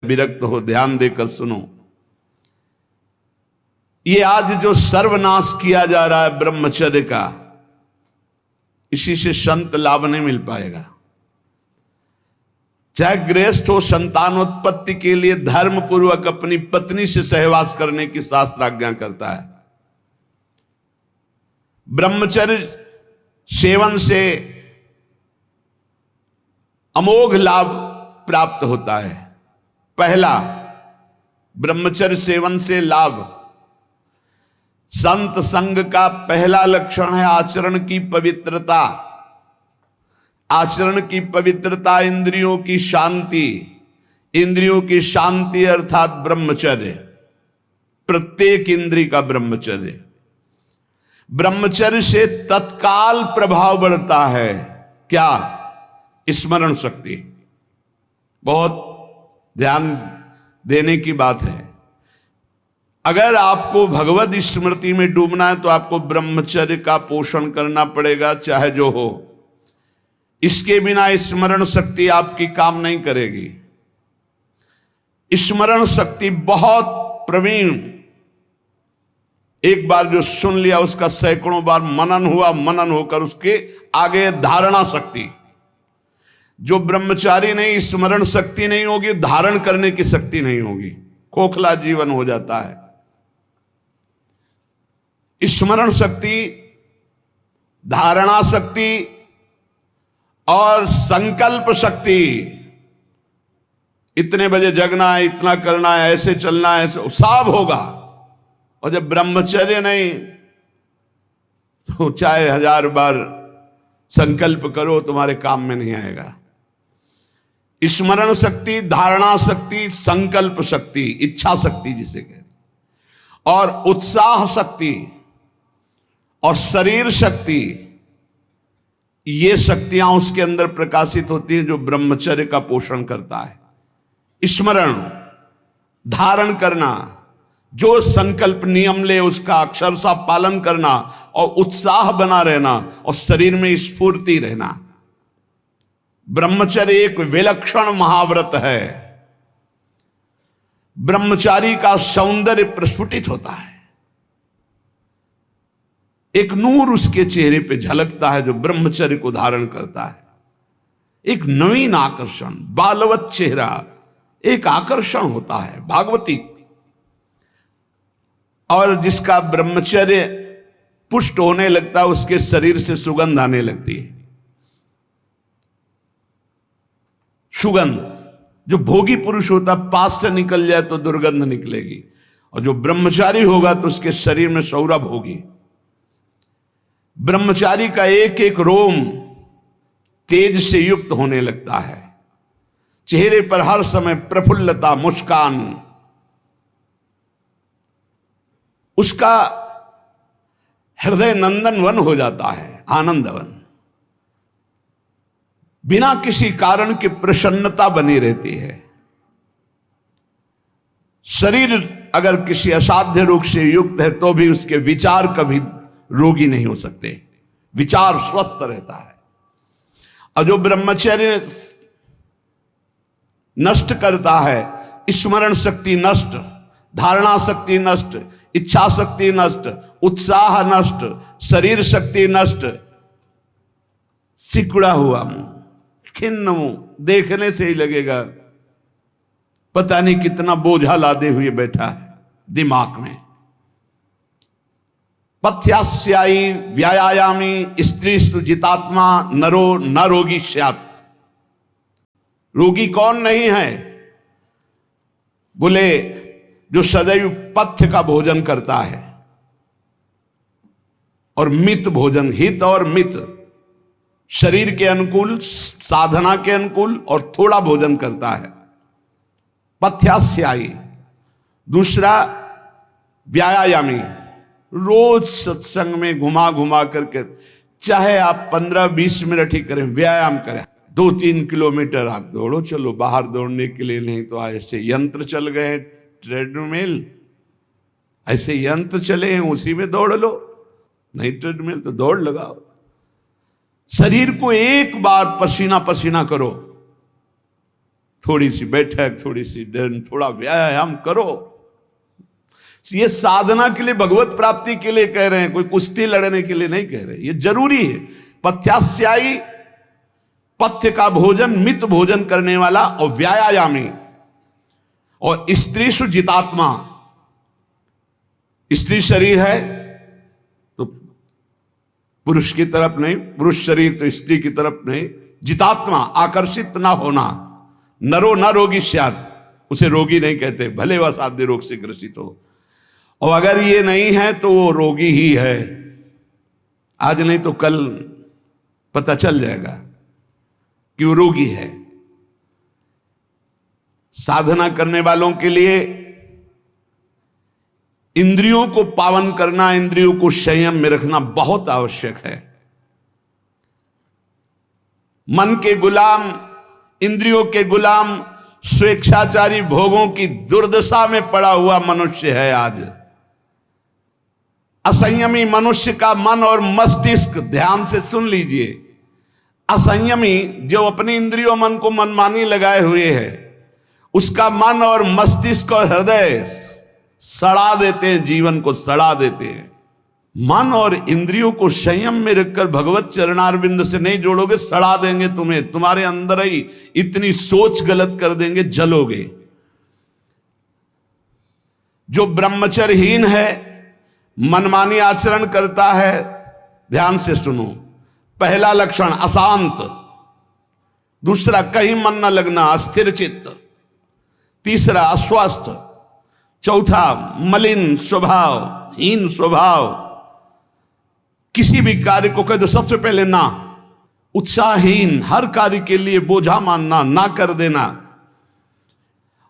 विरक्त हो, ध्यान देकर सुनो। ये आज जो सर्वनाश किया जा रहा है ब्रह्मचर्य का, इसी से संत लाभ नहीं मिल पाएगा। चाहे गृहस्थ हो, संतानोत्पत्ति के लिए धर्म पूर्वक अपनी पत्नी से सहवास करने की शास्त्र आज्ञा करता है। ब्रह्मचर्य सेवन से अमोघ लाभ प्राप्त होता है। पहला, ब्रह्मचर्य सेवन से लाभ, संत संग का पहला लक्षण है आचरण की पवित्रता। आचरण की पवित्रता, इंद्रियों की शांति। इंद्रियों की शांति अर्थात ब्रह्मचर्य, प्रत्येक इंद्रिय का ब्रह्मचर्य। ब्रह्मचर्य से तत्काल प्रभाव बढ़ता है। क्या? स्मरण शक्ति। बहुत ध्यान देने की बात है। अगर आपको भगवत स्मृति में डूबना है तो आपको ब्रह्मचर्य का पोषण करना पड़ेगा, चाहे जो हो। इसके बिना स्मरण शक्ति आपकी काम नहीं करेगी। स्मरण शक्ति बहुत प्रवीण, एक बार जो सुन लिया उसका सैकड़ों बार मनन हुआ, मनन होकर उसके आगे धारणा शक्ति। जो ब्रह्मचारी नहीं, स्मरण शक्ति नहीं होगी, धारण करने की शक्ति नहीं होगी, खोखला जीवन हो जाता है। स्मरण शक्ति, धारणा शक्ति और संकल्प शक्ति। इतने बजे जगना है, इतना करना है, ऐसे चलना है, ऐसे सब होगा। और जब ब्रह्मचर्य नहीं तो चाहे 1000 बार संकल्प करो, तुम्हारे काम में नहीं आएगा। स्मरण शक्ति, धारणा शक्ति, संकल्प शक्ति, इच्छा शक्ति जिसे कहते, और उत्साह शक्ति और शरीर शक्ति, ये शक्तियां उसके अंदर प्रकाशित होती हैं जो ब्रह्मचर्य का पोषण करता है। स्मरण, धारण करना, जो संकल्प नियम ले उसका अक्षरशः पालन करना, और उत्साह बना रहना, और शरीर में स्फूर्ति रहना। ब्रह्मचर्य एक विलक्षण महाव्रत है। ब्रह्मचारी का सौंदर्य प्रस्फुटित होता है। एक नूर उसके चेहरे पे झलकता है जो ब्रह्मचर्य को धारण करता है। एक नवीन आकर्षण, बालवत चेहरा, एक आकर्षण होता है भागवती। और जिसका ब्रह्मचर्य पुष्ट होने लगता है, उसके शरीर से सुगंध आने लगती है। सुगंध, जो भोगी पुरुष होता पास से निकल जाए तो दुर्गंध निकलेगी, और जो ब्रह्मचारी होगा तो उसके शरीर में सौरभ होगी। ब्रह्मचारी का एक एक रोम तेज से युक्त होने लगता है। चेहरे पर हर समय प्रफुल्लता, मुस्कान, उसका हृदय नंदन वन हो जाता है, आनंदवन। बिना किसी कारण की प्रसन्नता बनी रहती है। शरीर अगर किसी असाध्य रोग से युक्त है तो भी उसके विचार कभी रोगी नहीं हो सकते, विचार स्वस्थ रहता है। और जो ब्रह्मचर्य नष्ट करता है, स्मरण शक्ति नष्ट, धारणा शक्ति नष्ट, इच्छा शक्ति नष्ट, उत्साह नष्ट, शरीर शक्ति नष्ट, सिकुड़ा हुआ मुंह, खिन्न मुंह, देखने से ही लगेगा पता नहीं कितना बोझा लादे हुए बैठा है दिमाग में। पथ्यास्यायी व्यायामी स्त्रीस्तु जितात्मा नरो न रोगी स्यात्। रोगी कौन नहीं है? बोले जो सदैव पथ्य का भोजन करता है और मित भोजन, हित और मित, शरीर के अनुकूल, साधना के अनुकूल, और थोड़ा भोजन करता है, पथ्यास्यायी। दूसरा व्यायामी, रोज सत्संग में घुमा घुमा करके, चाहे आप 15-20 मिनट ही करें, व्यायाम करें। 2-3 किलोमीटर आप दौड़ो, चलो बाहर दौड़ने के लिए, नहीं तो ऐसे यंत्र चल गए, ट्रेडमिल, ऐसे यंत्र चले हैं, उसी में दौड़ लो। नहीं ट्रेडमिल तो दौड़ लगाओ। शरीर को एक बार पसीना पसीना करो, थोड़ी सी बैठक, थोड़ी सी थोड़ा व्यायाम करो। ये साधना के लिए, भगवत प्राप्ति के लिए कह रहे हैं, कोई कुश्ती लड़ने के लिए नहीं कह रहे। ये जरूरी है। पथ्यास्यायी, पथ्य का भोजन, मित भोजन करने वाला, और व्यायामी, और स्त्रीषु जितात्मा। स्त्री शरीर है तो पुरुष की तरफ नहीं, पुरुष शरीर तो स्त्री की तरफ नहीं। जितात्मा, आकर्षित ना होना। नरो न रोगी स्यात्, उसे रोगी नहीं कहते, भले वह साध्य रोग से ग्रसित हो। और अगर ये नहीं है तो वो रोगी ही है। आज नहीं तो कल पता चल जाएगा कि वो रोगी है। साधना करने वालों के लिए इंद्रियों को पावन करना, इंद्रियों को संयम में रखना बहुत आवश्यक है। मन के गुलाम, इंद्रियों के गुलाम, स्वेच्छाचारी भोगों की दुर्दशा में पड़ा हुआ मनुष्य है आज। असंयमी मनुष्य का मन और मस्तिष्क, ध्यान से सुन लीजिए, असंयमी जो अपनी इंद्रियों मन को मनमानी लगाए हुए है, उसका मन और मस्तिष्क और हृदय सड़ा देते हैं, जीवन को सड़ा देते हैं। मन और इंद्रियों को संयम में रखकर भगवत चरणारविंद से नहीं जोड़ोगे, सड़ा देंगे तुम्हें। तुम्हारे अंदर ही इतनी सोच गलत कर देंगे, जलोगे। जो ब्रह्मचर्यहीन है, मनमानी आचरण करता है, ध्यान से सुनो। पहला लक्षण अशांत, दूसरा कहीं मन न लगना, अस्थिर चित्त, तीसरा अस्वस्थ, चौथा मलिन स्वभाव, हीन स्वभाव। किसी भी कार्य को कह दो सबसे पहले ना, उत्साहहीन, हर कार्य के लिए बोझा मानना, ना कर देना,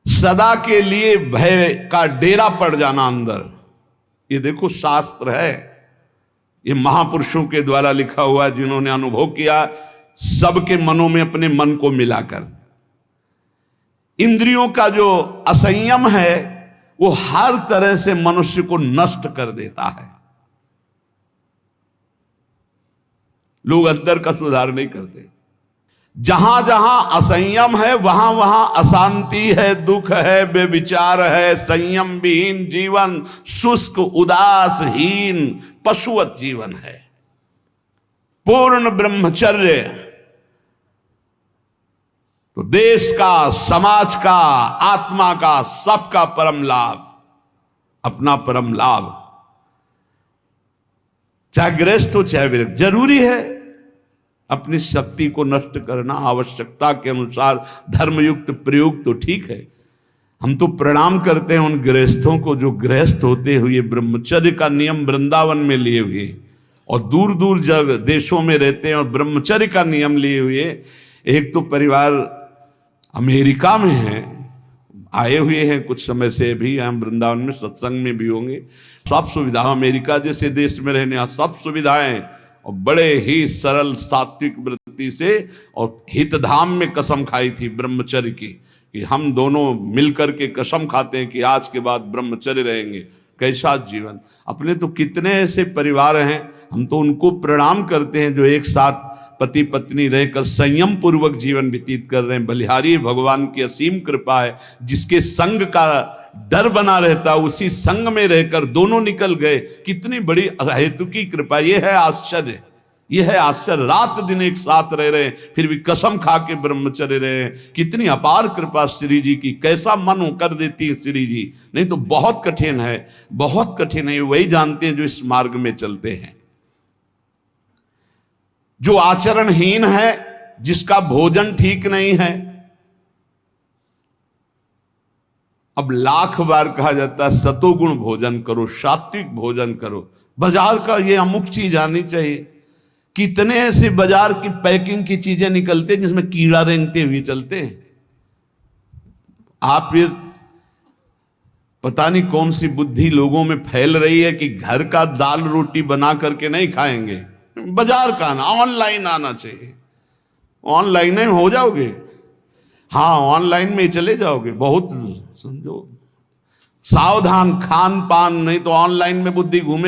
सदा के लिए भय का डेरा पड़ जाना अंदर। ये देखो शास्त्र है, ये महापुरुषों के द्वारा लिखा हुआ, जिन्होंने अनुभव किया सबके मनों में अपने मन को मिलाकर। इंद्रियों का जो असंयम है वो हर तरह से मनुष्य को नष्ट कर देता है। लोग अंदर का सुधार नहीं करते। जहां जहां असंयम है वहां वहां अशांति है, दुख है, बेविचार है, संयम विहीन जीवन, शुष्क उदासहीन पशुवत जीवन है। पूर्ण ब्रह्मचर्य तो देश का, समाज का, आत्मा का, सबका परम लाभ, अपना परम लाभ। चाहे गृहस्थ हो चाहे विरक्त, जरूरी है अपनी शक्ति को नष्ट करना, आवश्यकता के अनुसार धर्मयुक्त प्रयोग तो ठीक है। हम तो प्रणाम करते हैं उन गृहस्थों को जो गृहस्थ होते हुए ब्रह्मचर्य का नियम वृंदावन में लिए हुए और दूर दूर जगह देशों में रहते हैं और ब्रह्मचर्य का नियम लिए हुए। एक तो परिवार अमेरिका में है, आए हुए हैं कुछ समय से, भी हम वृंदावन में सत्संग में भी होंगे। सब सुविधा, अमेरिका जैसे देश में रहने यहाँ सब सुविधाएं, और बड़े ही सरल सात्विक वृत्ति से, और हितधाम में कसम खाई थी ब्रह्मचर्य की कि हम दोनों मिलकर के कसम खाते हैं कि आज के बाद ब्रह्मचर्य रहेंगे। कैसा जीवन! अपने तो कितने ऐसे परिवार हैं, हम तो उनको प्रणाम करते हैं जो एक साथ पति पत्नी रहकर संयम पूर्वक जीवन व्यतीत कर रहे हैं। बलिहारी भगवान की असीम कृपा है, जिसके संग का डर बना रहता उसी संग में रहकर दोनों निकल गए। कितनी बड़ी अहेतुकी कृपा! ये है आश्चर्य, ये है आश्चर्य। रात दिन एक साथ रह रहे हैं, फिर भी कसम खा के ब्रह्मचर्य रहे हैं। कितनी अपार कृपा श्री जी की! कैसा मन कर देती है श्री जी, नहीं तो बहुत कठिन है, बहुत कठिन है। वही जानते हैं जो इस मार्ग में चलते हैं। जो आचरणहीन है, जिसका भोजन ठीक नहीं है, अब लाख बार कहा जाता है सतोगुण भोजन करो, सात्विक भोजन करो। बाजार का ये अमुक चीज आनी चाहिए। कितने ऐसे बाजार की पैकिंग की चीजें निकलते हैं जिसमें कीड़ा रेंगते हुए चलते हैं। आप फिर पता नहीं कौन सी बुद्धि लोगों में फैल रही है कि घर का दाल रोटी बना करके नहीं खाएंगे, बाजार का आना, ऑनलाइन आना चाहिए। ऑनलाइन में हो जाओगे, हाँ ऑनलाइन में ही चले जाओगे। बहुत समझो सावधान, खान पान, नहीं तो ऑनलाइन में बुद्धि घूमे।